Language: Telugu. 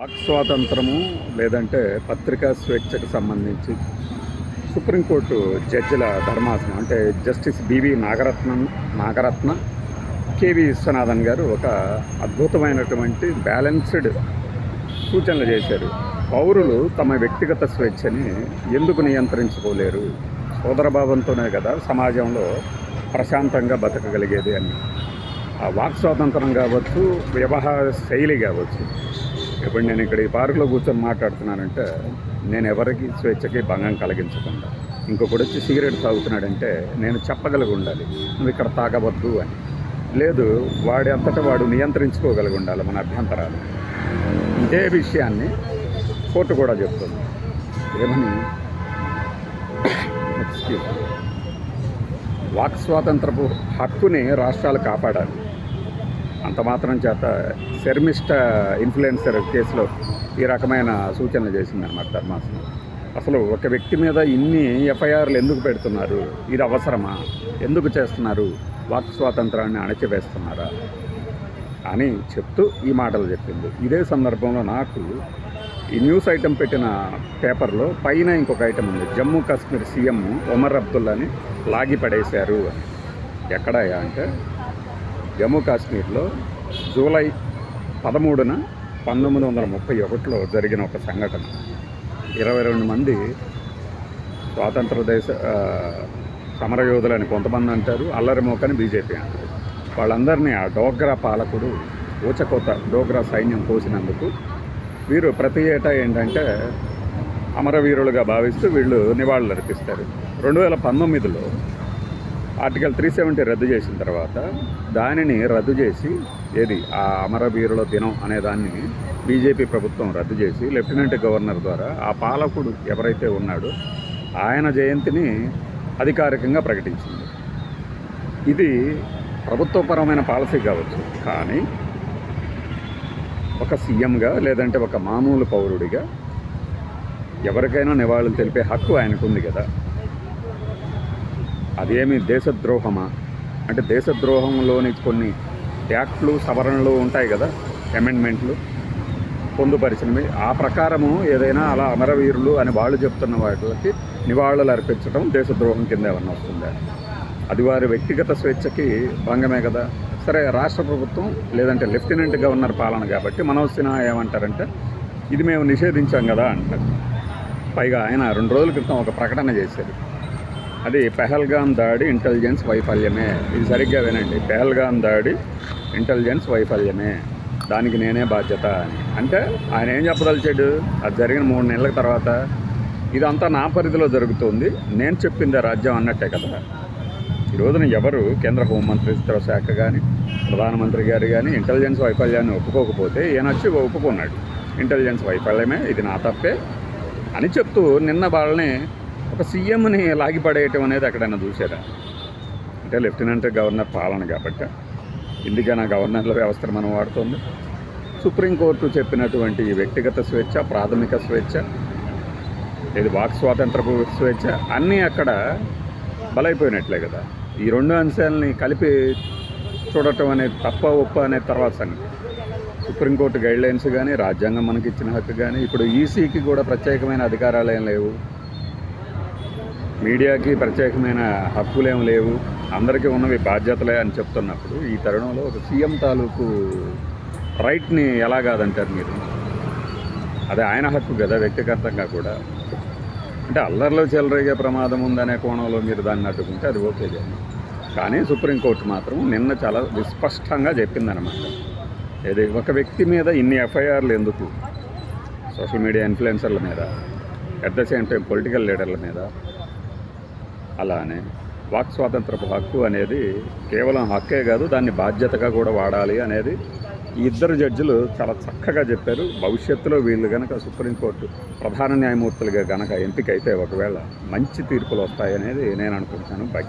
వాక్ స్వాతంత్రము లేదంటే పత్రికా స్వేచ్ఛకు సంబంధించి సుప్రీంకోర్టు జడ్జిల ధర్మాసనం అంటే Justice B V Nagarathna K V Viswanathan గారు ఒక అద్భుతమైనటువంటి బ్యాలెన్స్డ్ సూచనలు చేశారు. పౌరులు తమ వ్యక్తిగత స్వేచ్ఛని ఎందుకు నియంత్రించుకోలేరు? సోదరభావంతోనే కదా సమాజంలో ప్రశాంతంగా బతకగలిగేది అని. ఆ వాక్ స్వాతంత్రం కావచ్చు, వ్యవహార శైలి కావచ్చు. ఇప్పుడు నేను ఇక్కడ ఈ పార్కులో కూర్చొని మాట్లాడుతున్నానంటే నేను ఎవరికి స్వేచ్ఛకి భంగం కలిగించకుండా, ఇంకొకటి వచ్చి సిగరెట్ తాగుతున్నాడంటే నేను చెప్పగలిగి ఉండాలి నువ్వు ఇక్కడ తాగవద్దు అని. లేదు, వాడి అంతటా వాడు నియంత్రించుకోగలిగి ఉండాలి మన అభ్యంతరాలు. ఇదే విషయాన్ని కోర్టు కూడా చెప్తుంది. ఏమని? వాక్ స్వాతంత్రపు హక్కుని రాష్ట్రాలు కాపాడాలి. అంత మాత్రం చేత శర్మిష్ట ఇన్ఫ్లుయెన్సర్ కేసులో ఈ రకమైన సూచనలు చేసిందన్నమాట ధర్మాసనం. అసలు ఒక వ్యక్తి మీద ఇన్ని ఎఫ్ఐఆర్లు ఎందుకు పెడుతున్నారు? ఇది అవసరమా? ఎందుకు చేస్తున్నారు? వాక్ స్వాతంత్రాన్ని అణచివేస్తున్నారా అని చెప్తూ ఈ మాటలు చెప్పింది. ఇదే సందర్భంలో నాకు ఈ న్యూస్ ఐటెం పెట్టిన పేపర్లో పైన ఇంకొక ఐటెం ఉంది. జమ్మూ కాశ్మీర్ సీఎం ఒమర్ అబ్దుల్లాని లాగి పడేశారు. ఎక్కడయ్యా అంటే జమ్మూ కాశ్మీర్లో జూలై 13న 1931లో జరిగిన ఒక సంఘటన. 22 మంది స్వాతంత్ర దేశ సమరయోధులని కొంతమంది అంటారు, అల్లరిమోకని బీజేపీ అంటారు. వాళ్ళందరినీ ఆ డోగ్రా పాలకుడు ఊచకోత డోగ్రా సైన్యం కోసినందుకు వీరు ప్రతి ఏటా ఏంటంటే అమరవీరులుగా భావిస్తూ వీళ్ళు నివాళులు అర్పిస్తారు. 2019లో ఆర్టికల్ 370 రద్దు చేసిన తర్వాత దానిని రద్దు చేసి ఆ అమరవీరుల దినం అనే దాన్ని బీజేపీ ప్రభుత్వం రద్దు చేసి లెఫ్టినెంట్ గవర్నర్ ద్వారా ఆ పాలకుడు ఎవరైతే ఉన్నాడో ఆయన జయంతిని అధికారికంగా ప్రకటించింది. ఇది ప్రభుత్వపరమైన పాలసీ కావచ్చు, కానీ ఒక సీఎంగా లేదంటే ఒక మామూలు పౌరుడిగా ఎవరికైనా నివాళులు తెలిపే హక్కు ఆయనకు ఉంది కదా. అదేమి దేశద్రోహమా? అంటే దేశద్రోహంలోని కొన్ని యాక్ట్లు సవరణలు ఉంటాయి కదా, అమెండ్మెంట్లు పొందుపరిచినవి. ఆ ప్రకారము ఏదైనా అలా అమరవీరులు అని వాళ్ళు చెప్తున్న వాటికి నివాళులు అర్పించడం దేశద్రోహం కింద ఏమన్నా వస్తుందా? అది వారి వ్యక్తిగత స్వేచ్ఛకి భంగమే కదా. సరే, రాష్ట్ర ప్రభుత్వం లేదంటే లెఫ్టినెంట్ గవర్నర్ పాలన కాబట్టి మనోజ్ సిన్హా ఏమంటారంటే ఇది మేము నిషేధించాం కదా అంటారు. పైగా ఆయన 2 రోజుల క్రితం ఒక ప్రకటన చేశారు. అది పెహల్గాం దాడి ఇంటెలిజెన్స్ వైఫల్యమే. ఇది సరిగ్గా వినండి. పెహల్గాం దాడి ఇంటెలిజెన్స్ వైఫల్యమే, దానికి నేనే బాధ్యత అని. అంటే ఆయన ఏం చెప్పదలిచాడు? అది జరిగిన 3 నెలల తర్వాత ఇదంతా నా పరిధిలో జరుగుతుంది, నేను చెప్పిందే రాజ్యం అన్నట్టే కదా. ఈ రోజున ఎవరు కేంద్ర హోంమంత్రిత్వ శాఖ కానీ ప్రధానమంత్రి గారు కానీ ఇంటెలిజెన్స్ వైఫల్యాన్ని ఒప్పుకోకపోతే ఈయనొచ్చి ఒప్పుకున్నాడు, ఇంటెలిజెన్స్ వైఫల్యమే, ఇది నా తప్పే అని చెప్తూ నిన్న వాళ్ళని ఒక సీఎంని లాగిపడేయటం అనేది ఎక్కడైనా చూసారా? అంటే లెఫ్టినెంట్ గవర్నర్ పాలన కాబట్టి ఇందుకైనా గవర్నర్ల వ్యవస్థను మనం వాడుతుంది. సుప్రీంకోర్టు చెప్పినటువంటి వ్యక్తిగత స్వేచ్ఛ, ప్రాథమిక స్వేచ్ఛ, ఇది వాక్ స్వాతంత్రపు స్వేచ్ఛ అన్నీ అక్కడ బలైపోయినట్లే కదా. ఈ 2 అంశాలని కలిపి చూడటం అనేది తప్ప ఒప్ప అనేది తర్వాత సంగతి. సుప్రీంకోర్టు గైడ్లైన్స్ కానీ రాజ్యాంగం మనకి ఇచ్చిన హక్కు కానీ, ఇప్పుడు ఈసీకి కూడా ప్రత్యేకమైన అధికారాలు ఏం లేవు, మీడియాకి ప్రత్యేకమైన హక్కులేం లేవు, అందరికీ ఉన్నవి బాధ్యతలే అని చెప్తున్నప్పుడు ఈ తరుణంలో ఒక సీఎం తాలూకు రైట్ని ఎలా కాదంటారు మీరు? అదే ఆయన హక్కు కదా వ్యక్తిగతంగా కూడా. అంటే అల్లర్లో చెలరేగే ప్రమాదం ఉందనే కోణంలో మీరు దాన్ని అడ్డుకుంటే అది ఓకే కానీ సుప్రీంకోర్టు మాత్రం నిన్న చాలా విస్పష్టంగా చెప్పిందనమాట. ఏది ఒక వ్యక్తి మీద ఇన్ని ఎఫ్ఐఆర్లు ఎందుకు? సోషల్ మీడియా ఇన్ఫ్లుయెన్సర్ల మీద, at the same time political లీడర్ల మీద. అలానే వాక్ స్వాతంత్రపు హక్కు అనేది కేవలం హక్కే కాదు, దాన్ని బాధ్యతగా కూడా వాడాలి అనేది ఈ 2 జడ్జిలు చాలా చక్కగా చెప్పారు. భవిష్యత్తులో వీళ్ళు కనుక సుప్రీంకోర్టు ప్రధాన న్యాయమూర్తులుగా కనుక ఎంపికైతే ఒకవేళ మంచి తీర్పులు వస్తాయనేది నేను అనుకుంటున్నాను. బై.